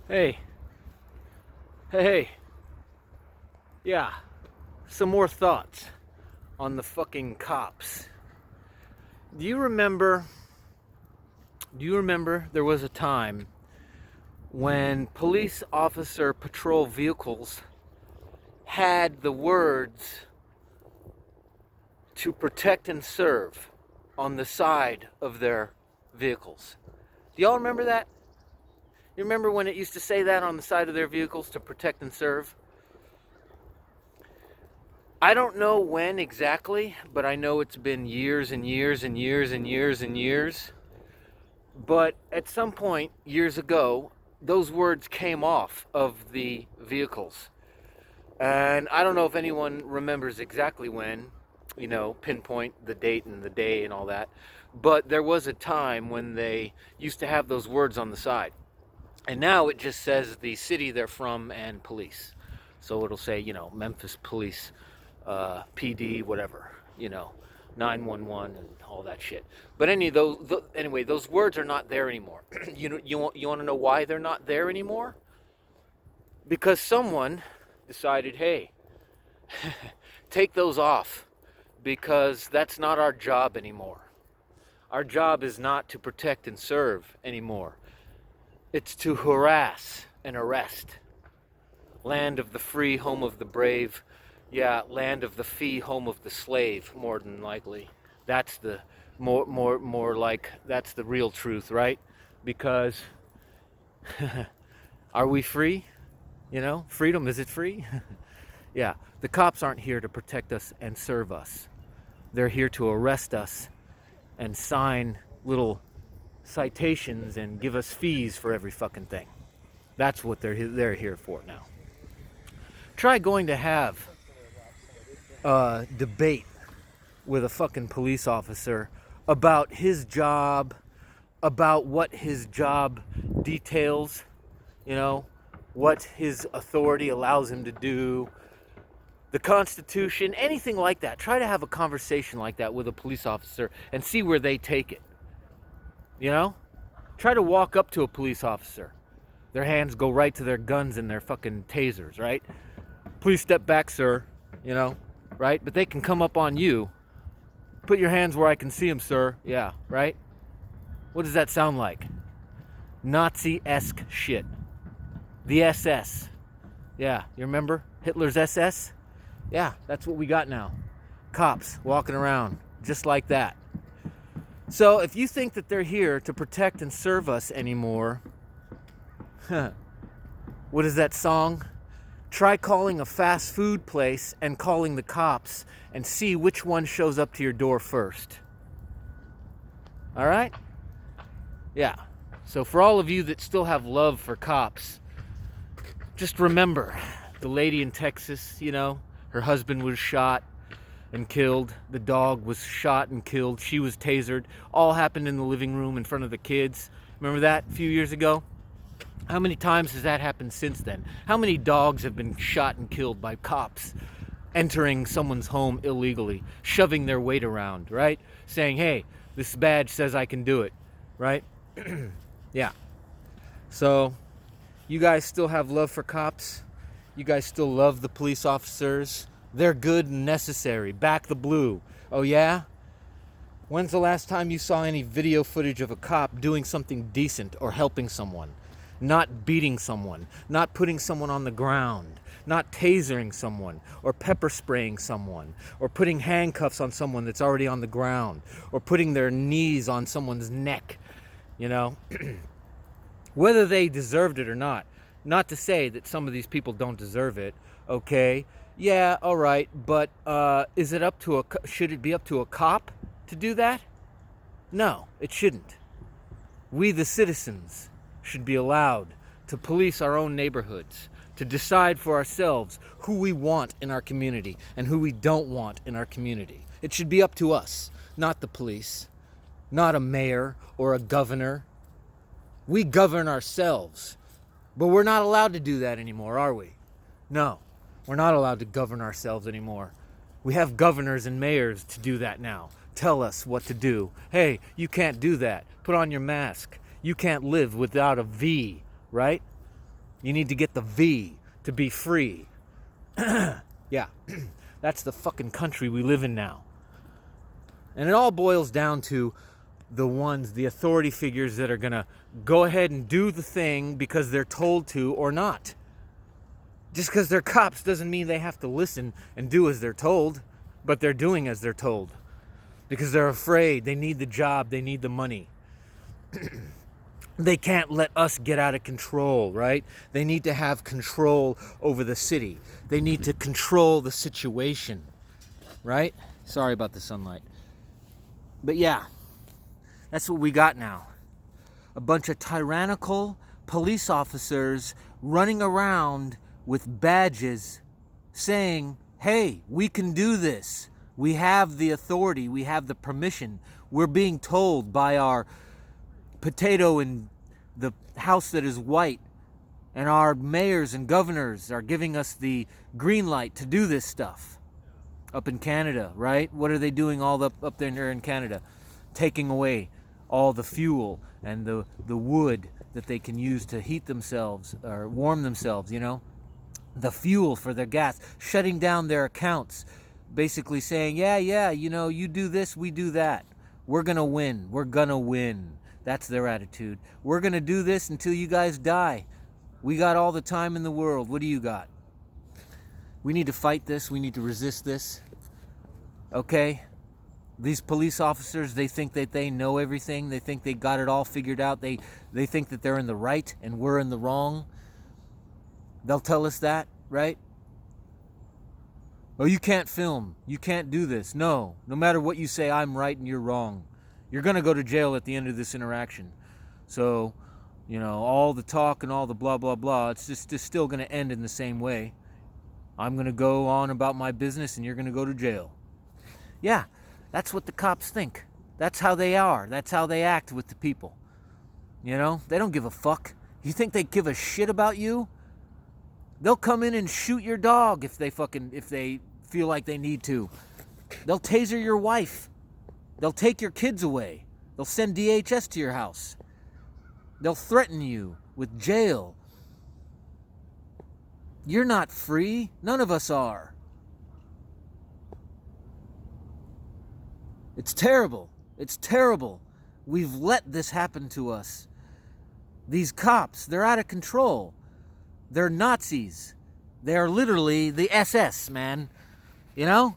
Hey, hey, yeah, some more thoughts on the fucking cops. Do you remember, there was a time when police officer patrol vehicles had the words to protect and serve on the side of their vehicles? Do y'all remember that? You remember when it used to say that on the side of their vehicles, to protect and serve? I don't know when exactly, but I know it's been years and years and years and years and years. But at some point, years ago, those words came off of the vehicles. And I don't know if anyone remembers exactly when, pinpoint the date and the day and all that. But there was a time when they used to have those words on the side. And now it just says the city they're from and police. So it'll say, Memphis Police, PD, whatever, 911 and all that shit. But anyway, those words are not there anymore. You want to know why they're not there anymore? Because someone decided, hey, take those off, because that's not our job anymore. Our job is not to protect and serve anymore. It's to harass and arrest. Land of the free, home of the brave. Yeah, land of the fee, home of the slave, more than likely. That's the more like that's the real truth, right? Because are we free? Freedom, is it free? Yeah, the cops aren't here to protect us and serve us. They're here to arrest us and sign little citations and give us fees for every fucking thing. That's what they're here for now. Try going to have a debate with a fucking police officer about his job, about what his job details, what his authority allows him to do, the Constitution, anything like that. Try to have a conversation like that with a police officer and see where they take it. Try to walk up to a police officer. Their hands go right to their guns and their fucking tasers, right? Please step back, sir, right? But they can come up on you. Put your hands where I can see them, sir. Yeah, right? What does that sound like? Nazi-esque shit. The SS. Yeah, you remember Hitler's SS? Yeah, that's what we got now. Cops walking around just like that. So if you think that they're here to protect and serve us anymore, what is that song? Try calling a fast food place and calling the cops and see which one shows up to your door first. All right? Yeah. So for all of you that still have love for cops, just remember the lady in Texas, her husband was shot and killed. The dog was shot and killed. She was tasered. All happened in the living room in front of the kids. Remember that a few years ago? How many times has that happened since then? How many dogs have been shot and killed by cops entering someone's home illegally, shoving their weight around, right? Saying, hey, this badge says I can do it, right? Yeah. So, you guys still have love for cops? You guys still love the police officers? They're good and necessary. Back the blue. Oh yeah? When's the last time you saw any video footage of a cop doing something decent or helping someone? Not beating someone, not putting someone on the ground, not tasering someone, or pepper spraying someone, or putting handcuffs on someone that's already on the ground, or putting their knees on someone's neck, Whether they deserved it or not. Not to say that some of these people don't deserve it, okay? Yeah, all right, but should it be up to a cop to do that? No, it shouldn't. We, the citizens, should be allowed to police our own neighborhoods, to decide for ourselves who we want in our community and who we don't want in our community. It should be up to us, not the police, not a mayor or a governor. We govern ourselves, but we're not allowed to do that anymore, are we? No, we're not allowed to govern ourselves anymore. We have governors and mayors to do that now. Tell us what to do. Hey, you can't do that. Put on your mask. You can't live without a V, right? You need to get the V to be free. Yeah, that's the fucking country we live in now. And it all boils down to the authority figures that are gonna go ahead and do the thing because they're told to or not. Just because they're cops doesn't mean they have to listen and do as they're told, but they're doing as they're told. Because they're afraid, they need the job, they need the money. They can't let us get out of control, right? They need to have control over the city. They need to control the situation, right? Sorry about the sunlight. But yeah, that's what we got now. A bunch of tyrannical police officers running around with badges saying, hey, we can do this. We have the authority. We have the permission. We're being told by our potato in the house that is white, and our mayors and governors are giving us the green light to do this stuff up in Canada, right? What are they doing all up there in Canada? Taking away all the fuel and the wood that they can use to heat themselves or warm themselves, you know? The fuel for their gas, shutting down their accounts, basically saying, yeah, you know, you do this, we do that. We're gonna win. We're gonna win. That's their attitude. We're gonna do this until you guys die. We got all the time in the world. What do you got? We need to fight this. We need to resist this. Okay? These police officers, they think that they know everything. They think they got it all figured out. They think that they're in the right and we're in the wrong. They'll tell us that, right? Oh, you can't film. You can't do this. No matter what you say, I'm right and you're wrong. You're going to go to jail at the end of this interaction. So, you know, all the talk and all the blah, blah, blah, it's just still going to end in the same way. I'm going to go on about my business and you're going to go to jail. Yeah, that's what the cops think. That's how they are. That's how they act with the people. You know, they don't give a fuck. You think they give a shit about you? They'll come in and shoot your dog if they feel like they need to. They'll taser your wife. They'll take your kids away. They'll send DHS to your house. They'll threaten you with jail. You're not free. None of us are. It's terrible. It's terrible. We've let this happen to us. These cops, they're out of control. They're Nazis. They're literally the SS, man. You know?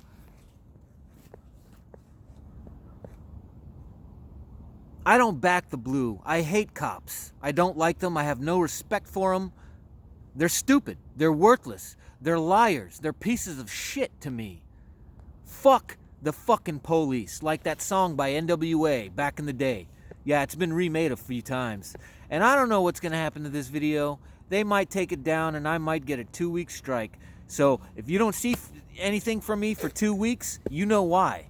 I don't back the blue. I hate cops. I don't like them. I have no respect for them. They're stupid. They're worthless. They're liars. They're pieces of shit to me. Fuck the fucking police. Like that song by NWA back in the day. Yeah, it's been remade a few times. And I don't know what's going to happen to this video. They might take it down and I might get a 2-week strike. So if you don't see anything from me for 2 weeks, you know why.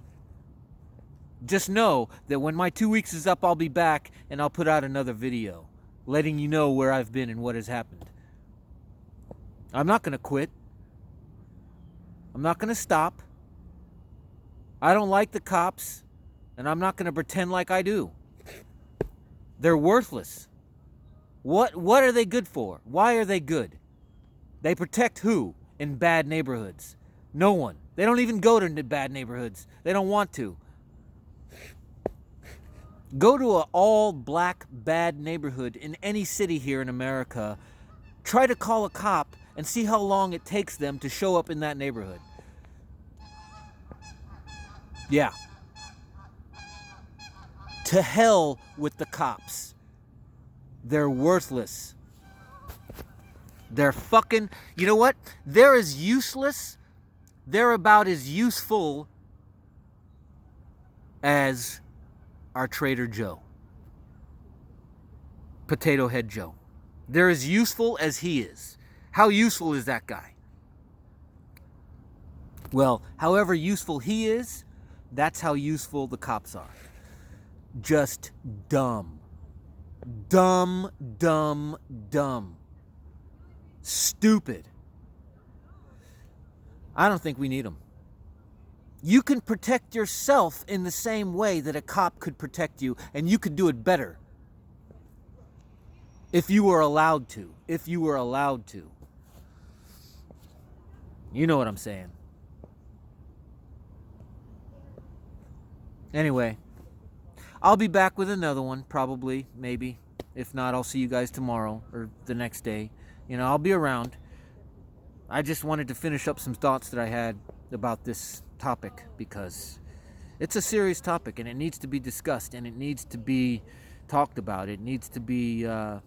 Just know that when my 2 weeks is up, I'll be back and I'll put out another video letting you know where I've been and what has happened. I'm not going to quit. I'm not going to stop. I don't like the cops, and I'm not going to pretend like I do. They're worthless. What are they good for? Why are they good? They protect who in bad neighborhoods? No one. They don't even go to bad neighborhoods. They don't want to. Go to an all-black bad neighborhood in any city here in America. Try to call a cop and see how long it takes them to show up in that neighborhood. Yeah. To hell with the cops. They're worthless. They're fucking... You know what? They're as useless. They're about as useful as our Trader Joe. Potato Head Joe. They're as useful as he is. How useful is that guy? Well, however useful he is, that's how useful the cops are. Just dumb. Dumb, dumb, dumb. Stupid. I don't think we need them. You can protect yourself in the same way that a cop could protect you, and you could do it better. If you were allowed to. If you were allowed to. You know what I'm saying. Anyway, I'll be back with another one, probably, maybe. If not, I'll see you guys tomorrow or the next day. You know, I'll be around. I just wanted to finish up some thoughts that I had about this topic because it's a serious topic and it needs to be discussed and it needs to be talked about. It needs to be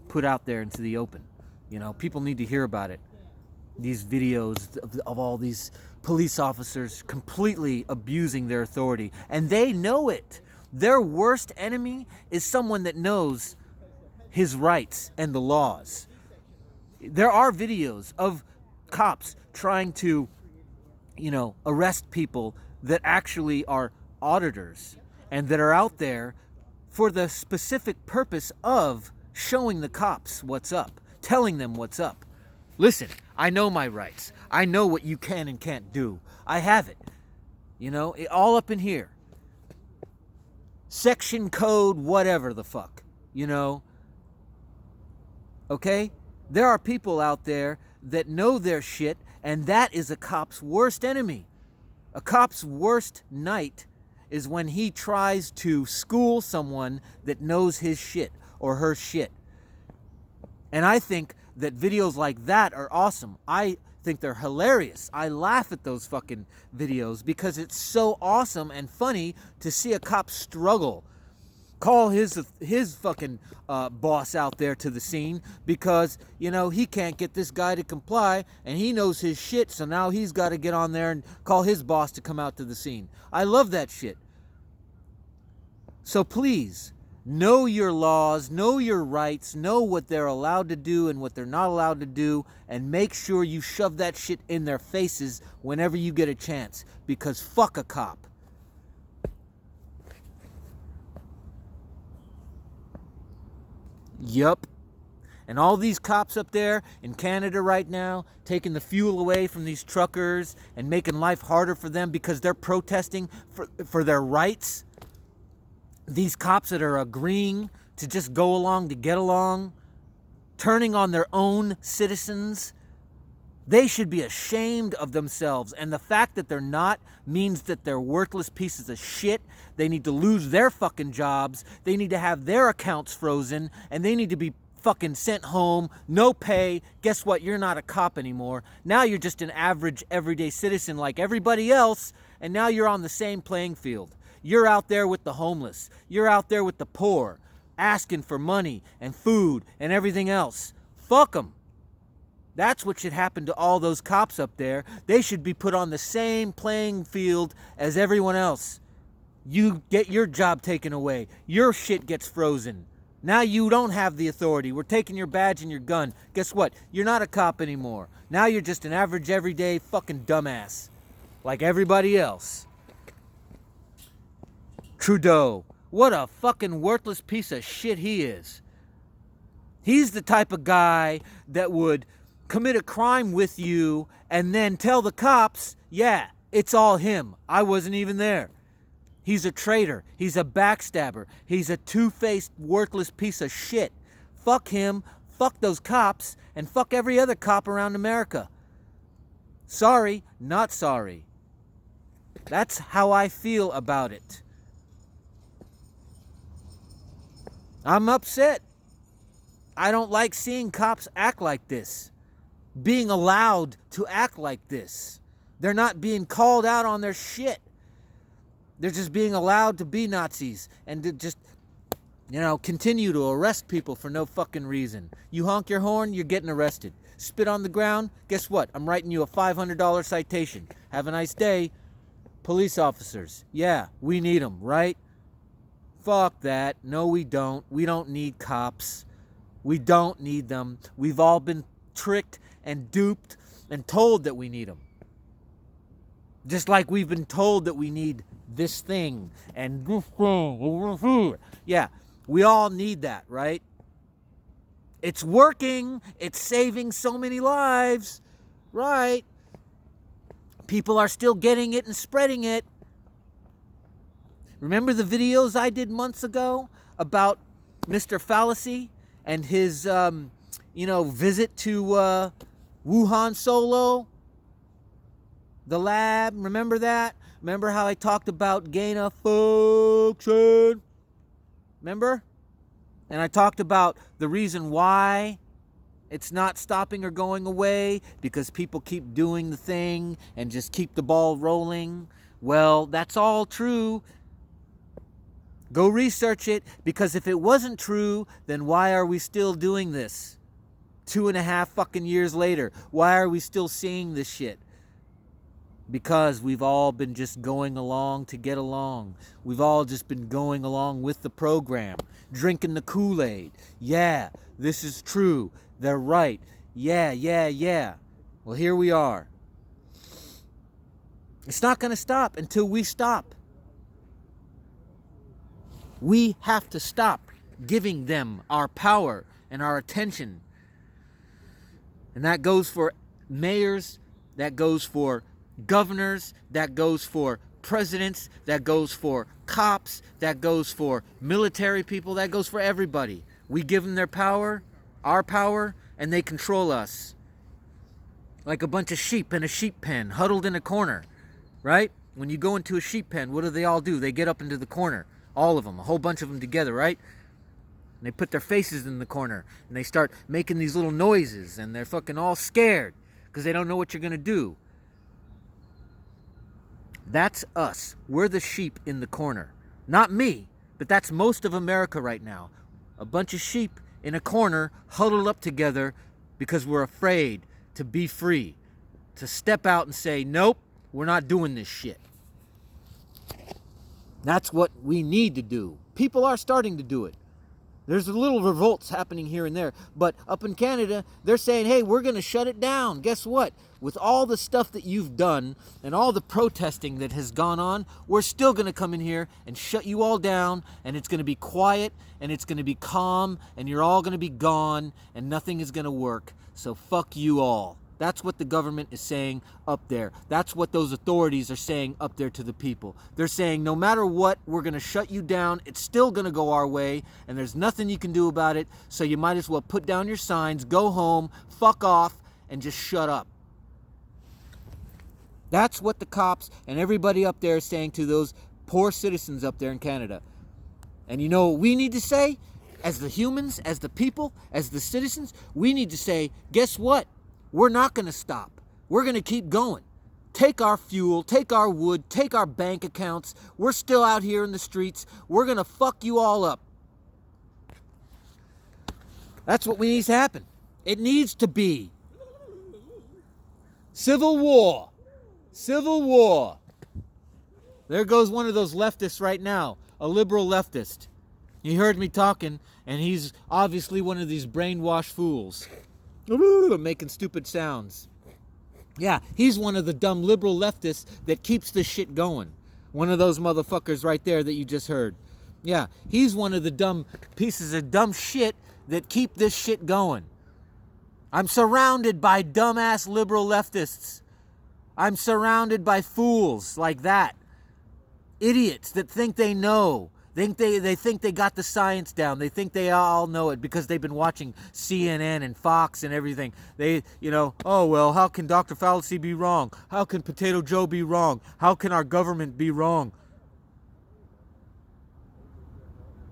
put out there into the open. You know, people need to hear about it. These videos of all these police officers completely abusing their authority, and they know it. Their worst enemy is someone that knows his rights and the laws. There are videos of cops trying to, you know, arrest people that actually are auditors and that are out there for the specific purpose of showing the cops what's up, telling them what's up. Listen, I know my rights. I know what you can and can't do. I have it. You know, all up in here. Section code, whatever the fuck. You know? Okay? There are people out there that know their shit, and that is a cop's worst enemy. A cop's worst night is when he tries to school someone that knows his shit or her shit. And I think that videos like that are awesome. I think they're hilarious. I laugh at those fucking videos because it's so awesome and funny to see a cop struggle. Call his fucking boss out there to the scene because, you know, he can't get this guy to comply and he knows his shit, so now he's got to get on there and call his boss to come out to the scene. I love that shit. So please, know your laws, know your rights, know what they're allowed to do and what they're not allowed to do, and make sure you shove that shit in their faces whenever you get a chance, because fuck a cop. Yup. And all these cops up there in Canada right now, taking the fuel away from these truckers and making life harder for them because they're protesting for their rights. These cops that are agreeing to just go along to get along, turning on their own citizens, they should be ashamed of themselves. And the fact that they're not means that they're worthless pieces of shit. They need to lose their fucking jobs. They need to have their accounts frozen. And they need to be fucking sent home, no pay. Guess what? You're not a cop anymore. Now you're just an average, everyday citizen like everybody else. And now you're on the same playing field. You're out there with the homeless. You're out there with the poor, asking for money and food and everything else. Fuck them. That's what should happen to all those cops up there. They should be put on the same playing field as everyone else. You get your job taken away. Your shit gets frozen. Now you don't have the authority. We're taking your badge and your gun. Guess what? You're not a cop anymore. Now you're just an average, everyday fucking dumbass. Like everybody else. Trudeau. What a fucking worthless piece of shit he is. He's the type of guy that would commit a crime with you and then tell the cops, yeah, it's all him. I wasn't even there. He's a traitor. He's a backstabber. He's a two-faced, worthless piece of shit. Fuck him, fuck those cops, and fuck every other cop around America. Sorry, not sorry. That's how I feel about it. I'm upset. I don't like seeing cops act like this. Being allowed to act like this. They're not being called out on their shit. They're just being allowed to be Nazis and to just, you know, continue to arrest people for no fucking reason. You honk your horn, you're getting arrested. Spit on the ground, guess what? I'm writing you a $500 citation. Have a nice day. Police officers, yeah, we need them, right? Fuck that. No, we don't. We don't need cops. We don't need them. We've all been tricked and duped and told that we need them. Just like we've been told that we need this thing and this thing. Yeah, we all need that, right? It's working. It's saving so many lives, right? People are still getting it and spreading it. Remember the videos I did months ago about Mr. Fallacy and his, visit to Wuhan Solo, the lab. Remember that? Remember how I talked about gain of function? Remember? And I talked about the reason why it's not stopping or going away, because people keep doing the thing and just keep the ball rolling. Well, that's all true. Go research it, because if it wasn't true, then why are we still doing this? 2.5 fucking years later, why are we still seeing this shit? Because we've all been just going along to get along. We've all just been going along with the program, drinking the Kool-Aid. Yeah, this is true. They're right. Yeah. Well, here we are. It's not going to stop until we stop. We have to stop giving them our power and our attention. And that goes for mayors, that goes for governors, that goes for presidents, that goes for cops, that goes for military people, that goes for everybody. We give them their power, our power, and they control us. Like a bunch of sheep in a sheep pen, huddled in a corner, right? When you go into a sheep pen, what do they all do? They get up into the corner, all of them, a whole bunch of them together, right? And they put their faces in the corner, and they start making these little noises, and they're fucking all scared because they don't know what you're going to do. That's us. We're the sheep in the corner. Not me, but that's most of America right now. A bunch of sheep in a corner, huddled up together because we're afraid to be free, to step out and say, nope, we're not doing this shit. That's what we need to do. People are starting to do it. There's little revolts happening here and there. But up in Canada, they're saying, hey, we're going to shut it down. Guess what? With all the stuff that you've done and all the protesting that has gone on, we're still going to come in here and shut you all down. And it's going to be quiet and it's going to be calm and you're all going to be gone and nothing is going to work. So fuck you all. That's what the government is saying up there. That's what those authorities are saying up there to the people. They're saying no matter what, we're going to shut you down. It's still going to go our way, and there's nothing you can do about it. So you might as well put down your signs, go home, fuck off, and just shut up. That's what the cops and everybody up there is saying to those poor citizens up there in Canada. And you know what we need to say? As the humans, as the people, as the citizens, we need to say, guess what? We're not going to stop. We're going to keep going. Take our fuel, take our wood, take our bank accounts. We're still out here in the streets. We're going to fuck you all up. That's what needs to happen. It needs to be. Civil war. Civil war. There goes one of those leftists right now, a liberal leftist. He heard me talking, and he's obviously one of these brainwashed fools. Making stupid sounds. Yeah, he's one of the dumb liberal leftists that keeps this shit going. One of those motherfuckers right there that you just heard. Yeah, he's one of the dumb pieces of dumb shit that keep this shit going. I'm surrounded by dumbass liberal leftists. I'm surrounded by fools like that. Idiots that think they know. They think they got the science down. They think they all know it because they've been watching CNN and Fox and everything. Oh, well, how can Dr. Fauci be wrong? How can Potato Joe be wrong? How can our government be wrong?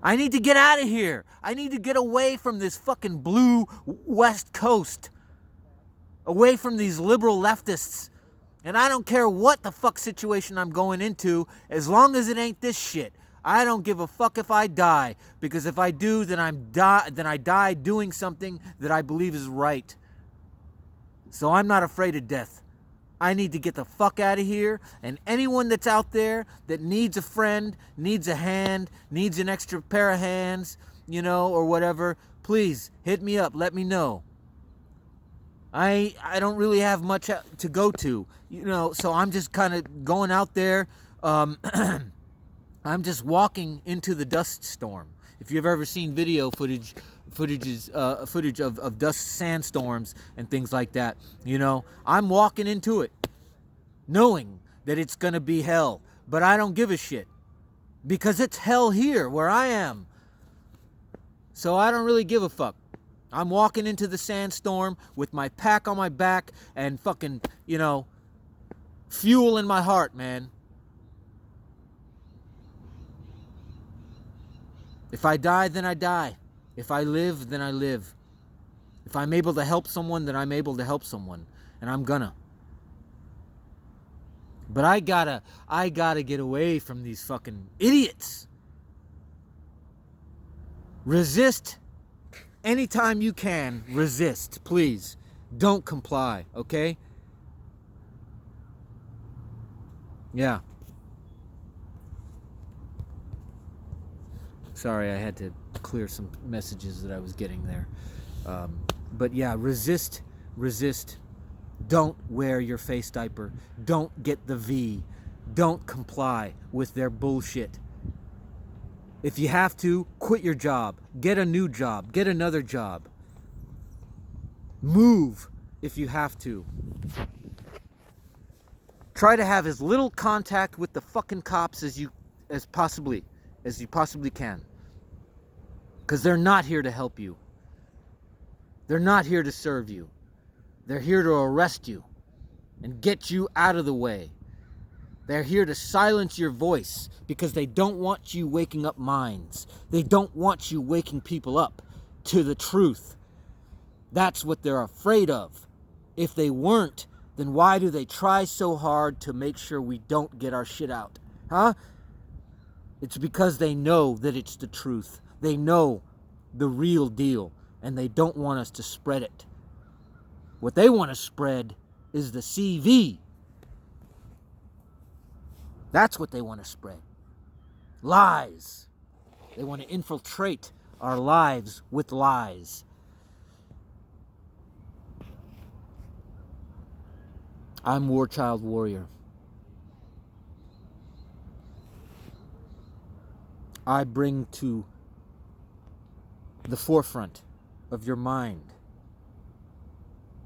I need to get out of here. I need to get away from this fucking blue West Coast. Away from these liberal leftists. And I don't care what the fuck situation I'm going into, as long as it ain't this shit. I don't give a fuck if I die, because if I do, then I die doing something that I believe is right. So I'm not afraid of death. I need to get the fuck out of here, and anyone that's out there that needs a friend, needs a hand, needs an extra pair of hands, or whatever, please hit me up, let me know. I don't really have much to go to, so I'm just kind of going out there. I'm just walking into the dust storm. If you've ever seen video footage of dust sandstorms and things like that, I'm walking into it, knowing that it's gonna be hell. But I don't give a shit, because it's hell here where I am. So I don't really give a fuck. I'm walking into the sandstorm with my pack on my back and fucking, fuel in my heart, man. If I die, then I die. If I live, then I live. If I'm able to help someone, then I'm able to help someone. And I'm gonna. But I gotta get away from these fucking idiots. Resist. Anytime you can, resist, please. Don't comply, okay? Yeah. Sorry, I had to clear some messages that I was getting there. But yeah, resist. Don't wear your face diaper. Don't get the V. Don't comply with their bullshit. If you have to, quit your job. Get a new job. Get another job. Move if you have to. Try to have as little contact with the fucking cops as you possibly can. Because they're not here to help you. They're not here to serve you. They're here to arrest you and get you out of the way. They're here to silence your voice because they don't want you waking up minds. They don't want you waking people up to the truth. That's what they're afraid of. If they weren't, then why do they try so hard to make sure we don't get our shit out? Huh? It's because they know that it's the truth. They know the real deal, and they don't want us to spread it. What they want to spread is the CV. That's what they want to spread. Lies. They want to infiltrate our lives with lies. I'm War Child Warrior. I bring to the forefront of your mind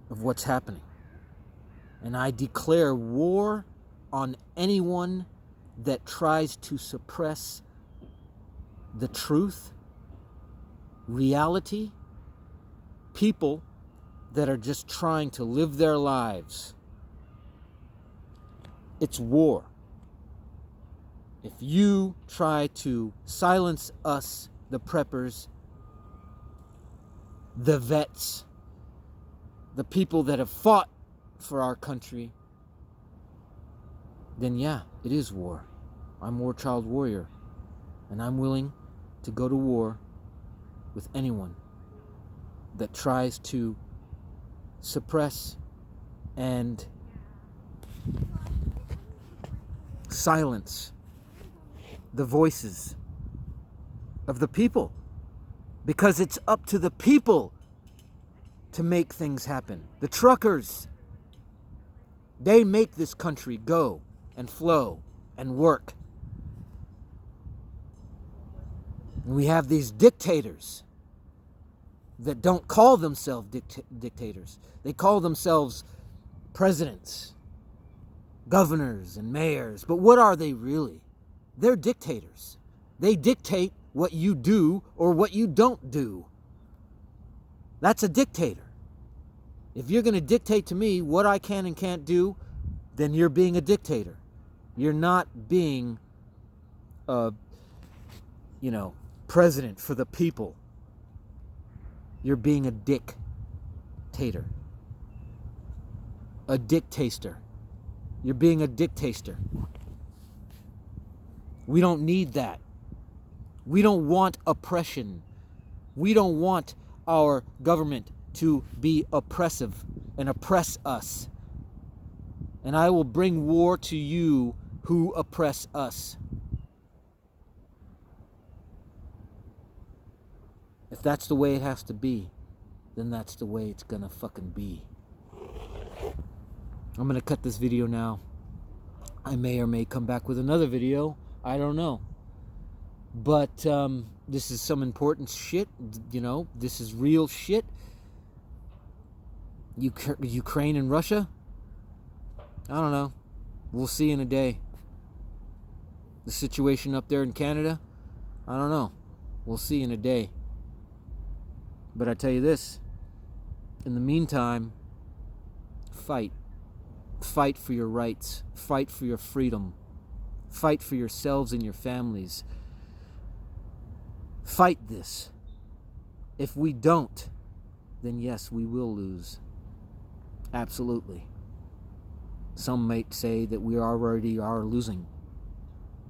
of what's happening. And I declare war on anyone that tries to suppress the truth, reality, people that are just trying to live their lives. It's war. If you try to silence us, the preppers, the vets, the people that have fought for our country, then yeah, it is war. I'm War Child Warrior, and I'm willing to go to war with anyone that tries to suppress and silence the voices of the people, because it's up to the people to make things happen. The truckers, they make this country go and flow and work. And we have these dictators that don't call themselves dictators. They call themselves presidents, governors, and mayors. But what are they really? They're dictators. They dictate what you do or what you don't do. That's a dictator. If you're going to dictate to me what I can and can't do, then you're being a dictator. You're not being a, president for the people. You're being a dictator. A dictator. You're being a dictator. We don't need that. We don't want oppression. We don't want our government to be oppressive and oppress us. And I will bring war to you who oppress us. If that's the way it has to be, then that's the way it's gonna fucking be. I'm gonna cut this video now. I may or may come back with another video. I don't know. But this is some important shit. This is real shit. Ukraine and Russia? I don't know. We'll see in a day. The situation up there in Canada? I don't know. We'll see in a day. But I tell you this, in the meantime, fight. Fight for your rights. Fight for your freedom. Fight for yourselves and your families. Fight this. If we don't, then yes, we will lose. Absolutely. Some might say that we already are losing.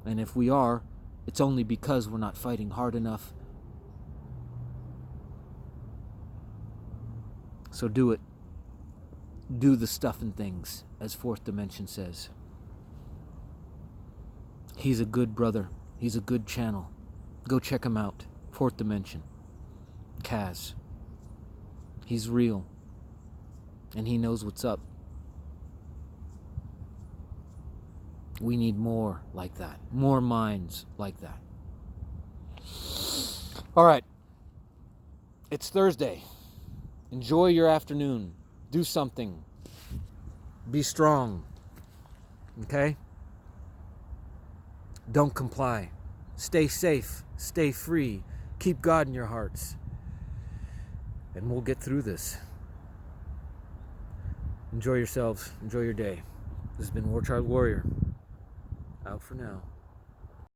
And if we are, it's only because we're not fighting hard enough. So do it. Do the stuff and things, as Fourth Dimension says. He's a good brother. He's a good channel. Go check him out. Fourth Dimension. Kaz. He's real. And he knows what's up. We need more like that. More minds like that. All right. It's Thursday. Enjoy your afternoon. Do something. Be strong. Okay? Don't comply. Stay safe. Stay free. Keep God in your hearts. And we'll get through this. Enjoy yourselves. Enjoy your day. This has been War Child Warrior. Out for now.